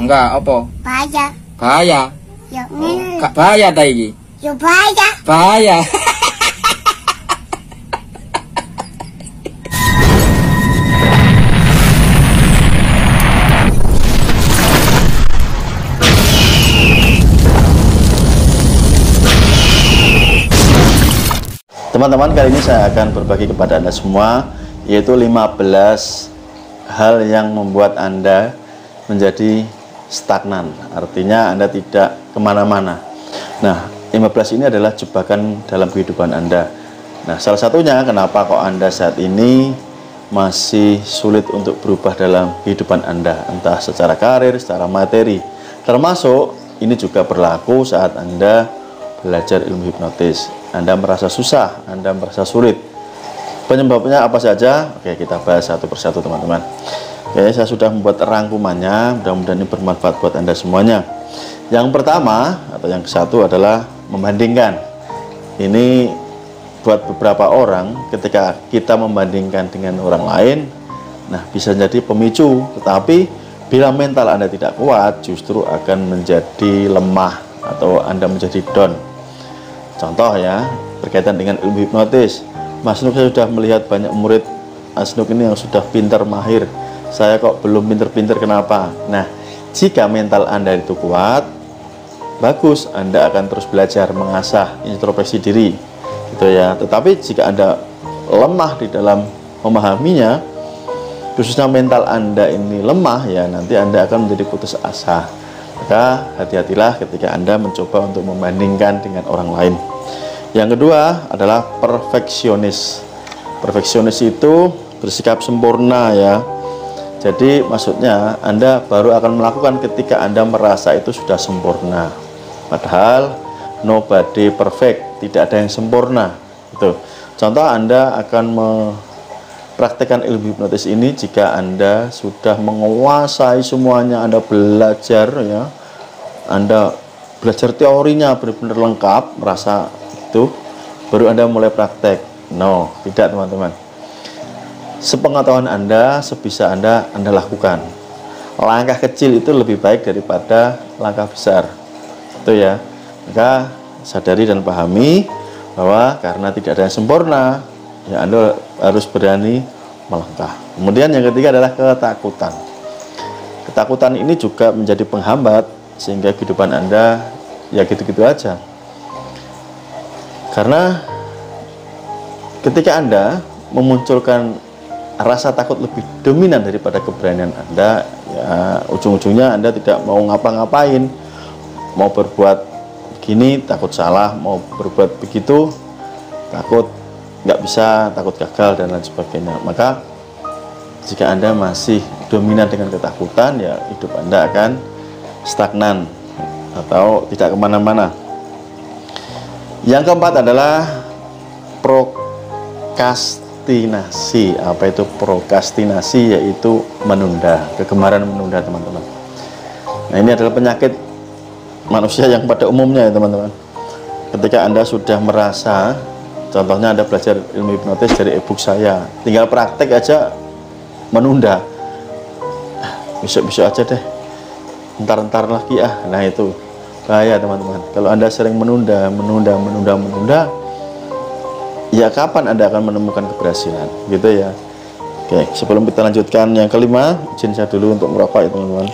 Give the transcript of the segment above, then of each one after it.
Enggak, apa? Bahaya. Bahaya. Ya Oh, ngene. gak bahaya ta iki? Ya bahaya. Bahaya. Teman-teman, kali ini saya akan berbagi kepada Anda semua, yaitu 15 hal yang membuat Anda menjadi stagnan. Artinya Anda tidak kemana-mana. Nah, 15 ini adalah jebakan dalam kehidupan Anda. Nah, salah satunya kenapa kok Anda saat ini masih sulit untuk berubah dalam kehidupan Anda, entah secara karir, secara materi. Termasuk ini juga berlaku saat Anda belajar ilmu hipnotis. Anda merasa susah, Anda merasa sulit. Penyebabnya apa saja? Oke, kita bahas satu persatu, teman-teman. Oke, saya sudah membuat rangkumannya. Mudah-mudahan ini bermanfaat buat Anda semuanya. Yang pertama atau yang satu adalah membandingkan. Ini buat beberapa orang, ketika kita membandingkan dengan orang lain, nah bisa jadi pemicu. Tetapi bila mental Anda tidak kuat, justru akan menjadi lemah atau Anda menjadi down. Contoh ya, berkaitan dengan ilmu hipnotis. Mas Nuk, saya sudah melihat banyak murid Mas Nuk ini yang sudah pintar, mahir. Saya kok belum pintar-pintar, kenapa? Nah, jika mental Anda itu kuat, bagus, Anda akan terus belajar, mengasah introspeksi diri, gitu ya. Tetapi jika Anda lemah di dalam memahaminya, khususnya mental Anda ini lemah, ya nanti Anda akan menjadi putus asa. Maka hati-hatilah ketika Anda mencoba untuk membandingkan dengan orang lain. Yang kedua adalah perfeksionis. Perfeksionis itu bersikap sempurna ya. Jadi maksudnya Anda baru akan melakukan ketika Anda merasa itu sudah sempurna. Padahal nobody perfect, tidak ada yang sempurna. Itu. Contoh, Anda akan mempraktekkan ilmu hipnotis ini jika Anda sudah menguasai semuanya, Anda belajar ya. Anda belajar teorinya benar-benar lengkap, merasa itu, baru Anda mulai praktek. No, tidak, teman-teman. Sepengetahuan Anda, sebisa Anda lakukan. Langkah kecil itu lebih baik daripada langkah besar. Itu ya. Maka sadari dan pahami bahwa karena tidak ada yang sempurna, ya Anda harus berani melangkah. Kemudian yang ketiga adalah ketakutan. Ketakutan ini juga menjadi penghambat sehingga kehidupan Anda ya gitu-gitu aja. Karena ketika Anda memunculkan rasa takut lebih dominan daripada keberanian Anda, ya ujung-ujungnya Anda tidak mau ngapa-ngapain, mau berbuat begini takut salah, mau berbuat begitu takut nggak bisa, takut gagal dan lain sebagainya. Maka jika Anda masih dominan dengan ketakutan, ya hidup Anda akan stagnan atau tidak kemana-mana. Yang keempat adalah prokrastinasi. Apa itu prokrastinasi? Yaitu menunda, kegemaran menunda, teman-teman. Nah, ini adalah penyakit manusia yang pada umumnya ya, teman-teman. Ketika Anda sudah merasa, contohnya Anda belajar ilmu hipnotis dari e-book saya, tinggal praktek aja menunda. Besok-besok aja deh, entar-entar lagi ah. Nah, itu bahaya, teman-teman. Kalau Anda sering menunda, ya kapan Anda akan menemukan keberhasilan, gitu ya. Oke, sebelum kita lanjutkan yang kelima, izin saya dulu untuk merokok ya, teman-teman.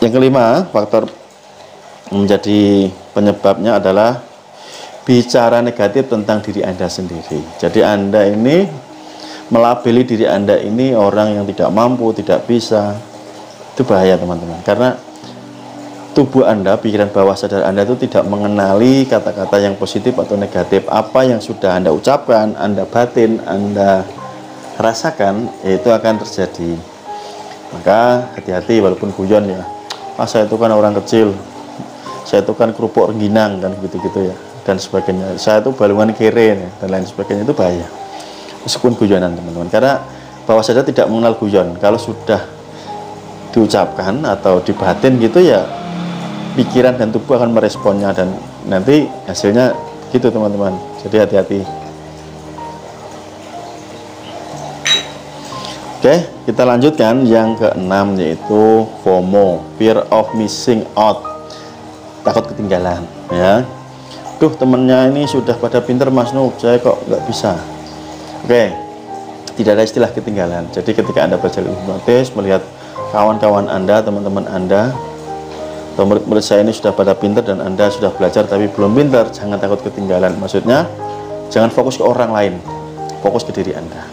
Yang kelima, faktor menjadi penyebabnya adalah bicara negatif tentang diri Anda sendiri. Jadi Anda ini melabeli diri Anda ini orang yang tidak mampu, tidak bisa. Itu bahaya, teman-teman. Karena tubuh Anda, pikiran bawah sadar Anda itu tidak mengenali kata-kata yang positif atau negatif. Apa yang sudah Anda ucapkan, Anda batin, Anda rasakan, itu akan terjadi. Maka hati-hati, walaupun guyon ya. Saya itu kan orang kecil, saya itu kan kerupuk rengginang, kan gitu-gitu ya, dan sebagainya. Saya itu balungan kere ya, dan lain sebagainya. Itu bahaya. Meskipun guyonan, teman-teman. Karena bawah sadar tidak mengenal guyon. Kalau sudah diucapkan atau dibatin gitu ya, pikiran dan tubuh akan meresponnya, dan nanti hasilnya gitu, teman-teman. Jadi hati-hati. Oke, kita lanjutkan yang keenam, yaitu FOMO, fear of missing out, takut ketinggalan. Ya, duh, temennya ini sudah pada pinter Mas Nuk, saya kok nggak bisa. Oke, tidak ada istilah ketinggalan. Jadi ketika Anda belajar hipnotis, melihat kawan-kawan Anda, teman-teman Anda, atau murid-murid saya ini sudah pada pinter dan Anda sudah belajar tapi belum pinter, jangan takut ketinggalan. Maksudnya, jangan fokus ke orang lain, fokus ke diri Anda.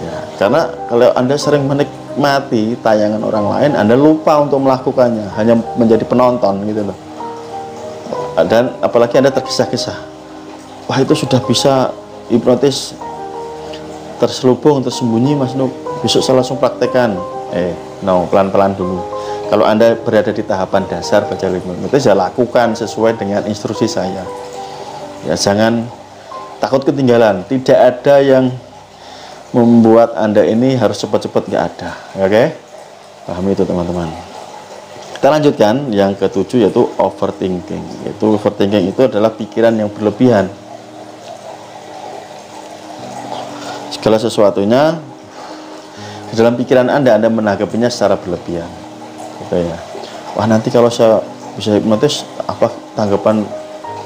Ya, karena kalau Anda sering menikmati tayangan orang lain, Anda lupa untuk melakukannya, hanya menjadi penonton gitu loh. Dan apalagi Anda tergesa-gesa, wah itu sudah bisa hipnotis terselubung, tersembunyi Mas Nuk, besok saya langsung praktekkan. No, pelan-pelan dulu. Kalau Anda berada di tahapan dasar belajar hipnotis, ya lakukan sesuai dengan instruksi saya. Ya, jangan takut ketinggalan. Tidak ada yang membuat Anda ini harus cepat-cepat, nggak ada. Oke? Pahami itu teman-teman. Kita lanjutkan yang ketujuh, yaitu overthinking. Yaitu overthinking itu adalah pikiran yang berlebihan. Segala sesuatunya di dalam pikiran Anda menanggapinya secara berlebihan. Gitu ya. Wah, nanti kalau saya bisa hipnotis, apa tanggapan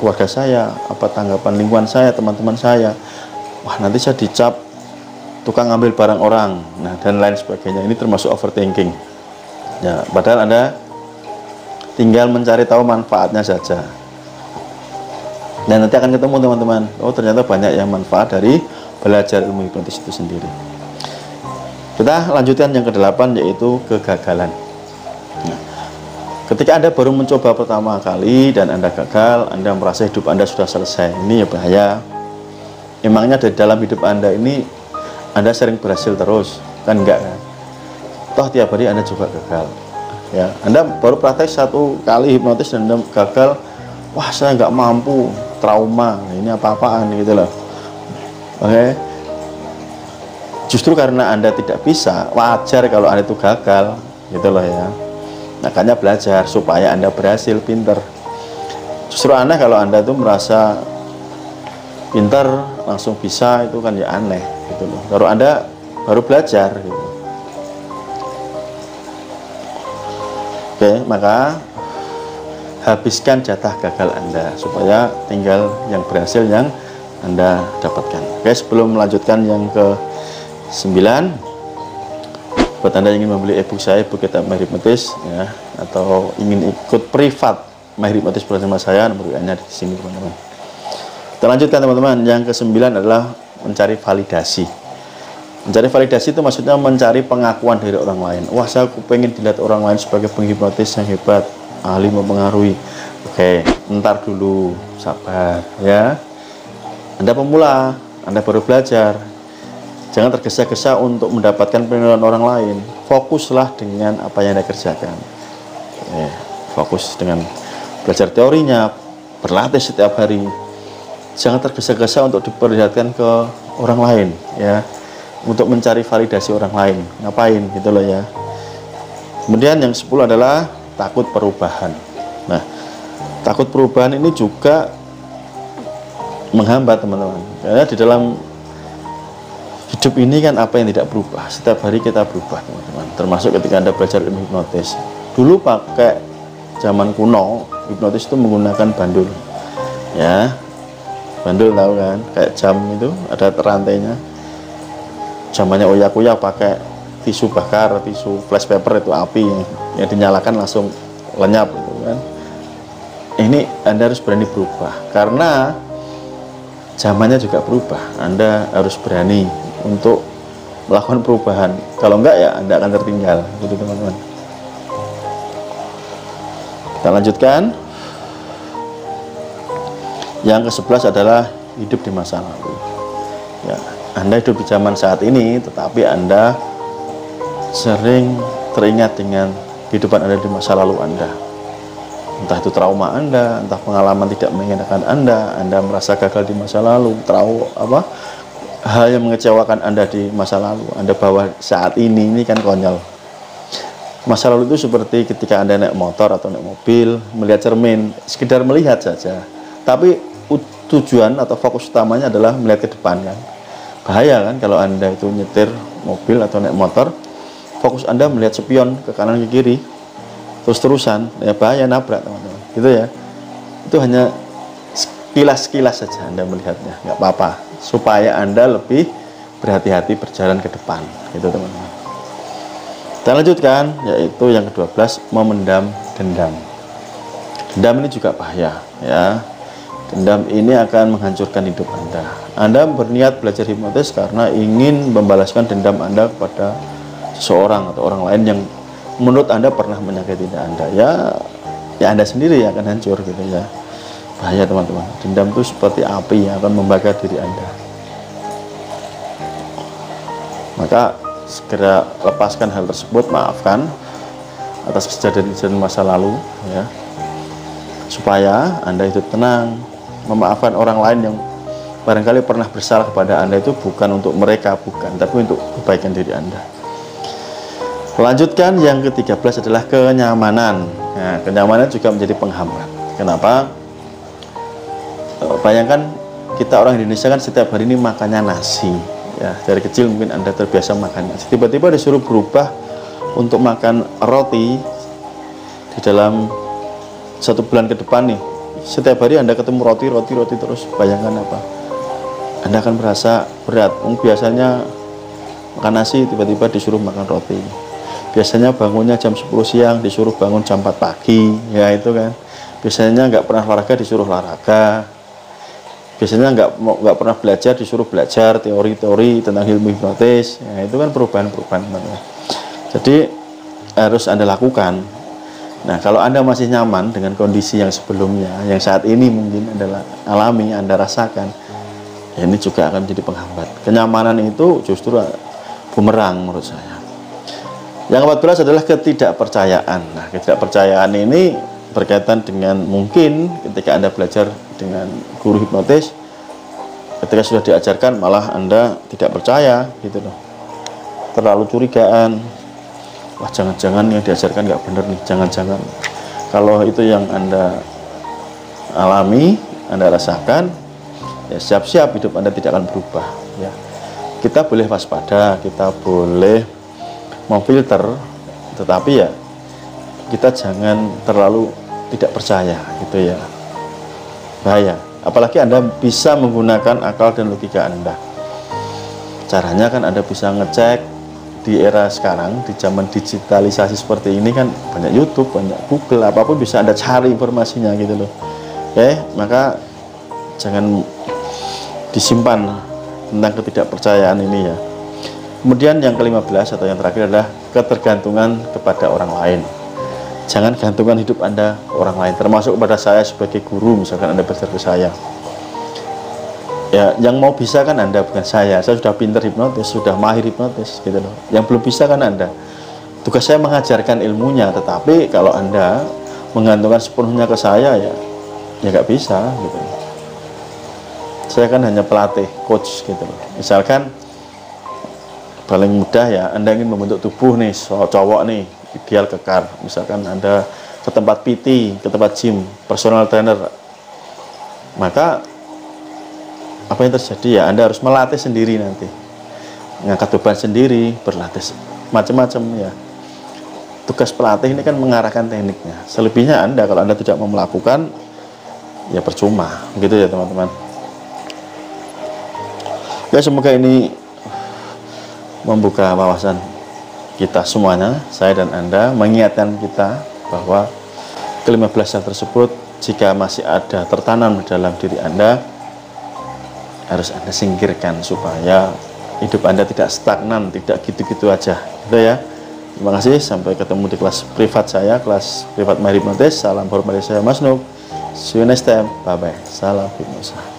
keluarga saya, apa tanggapan lingkungan saya, teman-teman saya. Wah, nanti saya dicap tukang ngambil barang orang, nah dan lain sebagainya. Ini termasuk overthinking. Ya, padahal Anda tinggal mencari tahu manfaatnya saja. Dan nanti akan ketemu teman-teman, oh ternyata banyak yang manfaat dari belajar ilmu hipnotis itu sendiri. Kita lanjutkan yang ke-8, yaitu kegagalan. Nah, ketika Anda baru mencoba pertama kali dan Anda gagal, Anda merasa hidup Anda sudah selesai. Ini ya bahaya. Emangnya dari dalam hidup Anda ini Anda sering berhasil terus? Kan enggak kan? Toh tiap hari Anda juga gagal. Ya, Anda baru praktek satu kali hipnotis dan Anda gagal, wah saya nggak mampu, trauma, ini apa-apaan gitu loh. Oke. Justru karena Anda tidak bisa, wajar kalau Anda itu gagal, gitu loh ya. Makanya belajar supaya Anda berhasil, pinter. Justru aneh kalau Anda itu merasa pinter langsung bisa, itu kan ya aneh, gitu loh. Kalau Anda baru belajar, gitu. Oke, maka habiskan jatah gagal Anda supaya tinggal yang berhasil yang Anda dapatkan. Oke, sebelum melanjutkan yang ke-9, buat Anda yang ingin membeli ebook saya, ebook Kitab Mahir Hipnotis ya, atau ingin ikut privat Mahir Hipnotis bersama saya, nomor WA-nya di sini teman-teman. Kita lanjutkan teman-teman. Yang ke-9 adalah mencari validasi. Mencari validasi itu maksudnya mencari pengakuan dari orang lain. Wah, saya pengen dilihat orang lain sebagai penghipnotis yang hebat, ahli mempengaruhi. Oke, ntar dulu, sabar ya. Anda pemula, Anda baru belajar. Jangan tergesa-gesa untuk mendapatkan penilaian orang lain. Fokuslah dengan apa yang Anda kerjakan. Fokus dengan belajar teorinya, berlatih setiap hari. Jangan tergesa-gesa untuk diperlihatkan ke orang lain ya, untuk mencari validasi orang lain. Ngapain gitu loh ya. Kemudian yang 10 adalah takut perubahan. Nah, takut perubahan ini juga menghambat teman-teman. Karena di dalam hidup ini kan apa yang tidak berubah, setiap hari kita berubah teman-teman. Termasuk ketika Anda belajar ilmu hipnotis. Dulu pakai zaman kuno, hipnotis itu menggunakan bandul ya. Bandul tahu kan, kayak jam itu ada rantainya. Zamannya Oya-Kuya pakai tisu bakar, tisu flash paper, itu api yang dinyalakan langsung lenyap gitu kan. Ini Anda harus berani berubah karena zamannya juga berubah. Anda harus berani untuk melakukan perubahan. Kalau enggak ya Anda akan tertinggal gitu teman-teman. Kita lanjutkan. Yang ke-11 adalah hidup di masa lalu ya. Anda hidup di zaman saat ini, tetapi Anda sering teringat dengan kehidupan Anda di masa lalu Anda. Entah itu trauma Anda, entah pengalaman tidak mengenakan Anda merasa gagal di masa lalu, hal yang mengecewakan Anda di masa lalu, Anda bawa saat ini kan konyol. Masa lalu itu seperti ketika Anda naik motor atau naik mobil, melihat cermin, sekedar melihat saja. Tapi tujuan atau fokus utamanya adalah melihat ke depan kan. Bahaya kan kalau Anda itu nyetir mobil atau naik motor, fokus Anda melihat spion ke kanan ke kiri terus-terusan, ya bahaya nabrak teman-teman, gitu ya. Itu hanya sekilas-sekilas saja Anda melihatnya, nggak apa-apa, supaya Anda lebih berhati-hati berjalan ke depan, gitu teman-teman. Kita lanjutkan, yaitu yang ke-12, memendam dendam. Dendam ini juga bahaya, ya. Dendam ini akan menghancurkan hidup Anda. Anda berniat belajar hipnotis karena ingin membalaskan dendam Anda kepada seseorang atau orang lain yang menurut Anda pernah menyakiti Anda. Ya Anda sendiri yang akan hancur, gitu ya. Bahaya teman-teman. Dendam itu seperti api yang akan membakar diri Anda. Maka segera lepaskan hal tersebut, maafkan atas kejadian-kejadian masa lalu, ya, supaya Anda hidup tenang. Memaafkan orang lain yang barangkali pernah bersalah kepada Anda itu bukan untuk mereka, bukan, tapi untuk kebaikan diri Anda. Lanjutkan, yang ke-13 adalah kenyamanan. Nah, kenyamanan juga menjadi penghambat. Kenapa? Bayangkan kita orang Indonesia kan setiap hari ini makannya nasi, ya. Dari kecil mungkin Anda terbiasa makan nasi, tiba-tiba disuruh berubah untuk makan roti di dalam 1 bulan ke depan nih. Setiap hari Anda ketemu roti terus, bayangkan apa? Anda akan merasa berat. Biasanya makan nasi, tiba-tiba disuruh makan roti. Biasanya bangunnya jam 10 siang, disuruh bangun jam 4 pagi, ya itu kan. Biasanya nggak pernah olahraga, disuruh olahraga. Biasanya nggak pernah belajar, disuruh belajar teori-teori tentang ilmu hipnotis. Ya, itu kan perubahan-perubahan. Jadi harus Anda lakukan. Nah, kalau Anda masih nyaman dengan kondisi yang sebelumnya, yang saat ini mungkin adalah alami, Anda rasakan, ya ini juga akan menjadi penghambat. Kenyamanan itu justru bumerang menurut saya. Yang ke-14 adalah ketidakpercayaan. Nah, ketidakpercayaan ini berkaitan dengan mungkin ketika Anda belajar dengan guru hipnotis, ketika sudah diajarkan malah Anda tidak percaya, gitu loh. Terlalu curigaan. Wah, jangan-jangan yang diajarkan nggak benar nih, jangan-jangan. Kalau itu yang Anda alami, Anda rasakan, ya siap-siap hidup Anda tidak akan berubah, ya. Kita boleh waspada, kita boleh memfilter, tetapi ya kita jangan terlalu tidak percaya, gitu ya. Bahaya. Apalagi Anda bisa menggunakan akal dan logika Anda. Caranya kan Anda bisa ngecek. Di era sekarang, di zaman digitalisasi seperti ini kan banyak YouTube, banyak Google, apapun bisa Anda cari informasinya, gitu loh. Oke, maka jangan disimpan tentang ketidakpercayaan ini, ya. Kemudian yang ke-15 atau yang terakhir adalah ketergantungan kepada orang lain. Jangan gantungkan hidup Anda orang lain, termasuk kepada saya sebagai guru. Misalkan Anda belajar ke saya, ya, yang mau bisa kan Anda, bukan saya. Saya sudah pinter hipnotis, sudah mahir hipnotis, gitu loh. Yang belum bisa kan Anda. Tugas saya mengajarkan ilmunya, tetapi kalau Anda menggantungkan sepenuhnya ke saya, ya nggak bisa, gitu. Saya kan hanya pelatih, coach, gitu loh. Misalkan paling mudah, ya, Anda ingin membentuk tubuh nih, cowok nih, ideal kekar. Misalkan Anda ke tempat PT, ke tempat gym, personal trainer, maka apa yang terjadi, ya Anda harus melatih sendiri nanti, ngangkat beban sendiri, berlatih macam-macam, ya. Tugas pelatih ini kan mengarahkan tekniknya. Selebihnya Anda, kalau Anda tidak mau melakukan, ya percuma, gitu ya teman-teman. Ya, semoga ini membuka wawasan kita semuanya, saya dan Anda, mengingatkan kita bahwa ke-15 hal tersebut jika masih ada tertanam di dalam diri Anda, harus Anda singkirkan supaya hidup Anda tidak stagnan, tidak gitu-gitu aja, gitu ya. Terima kasih, sampai ketemu di kelas privat saya, kelas privat Mahir Hipnotis. Salam hormat dari saya, Mas Nuk. See you next time, bye bye. Salam hipnosa.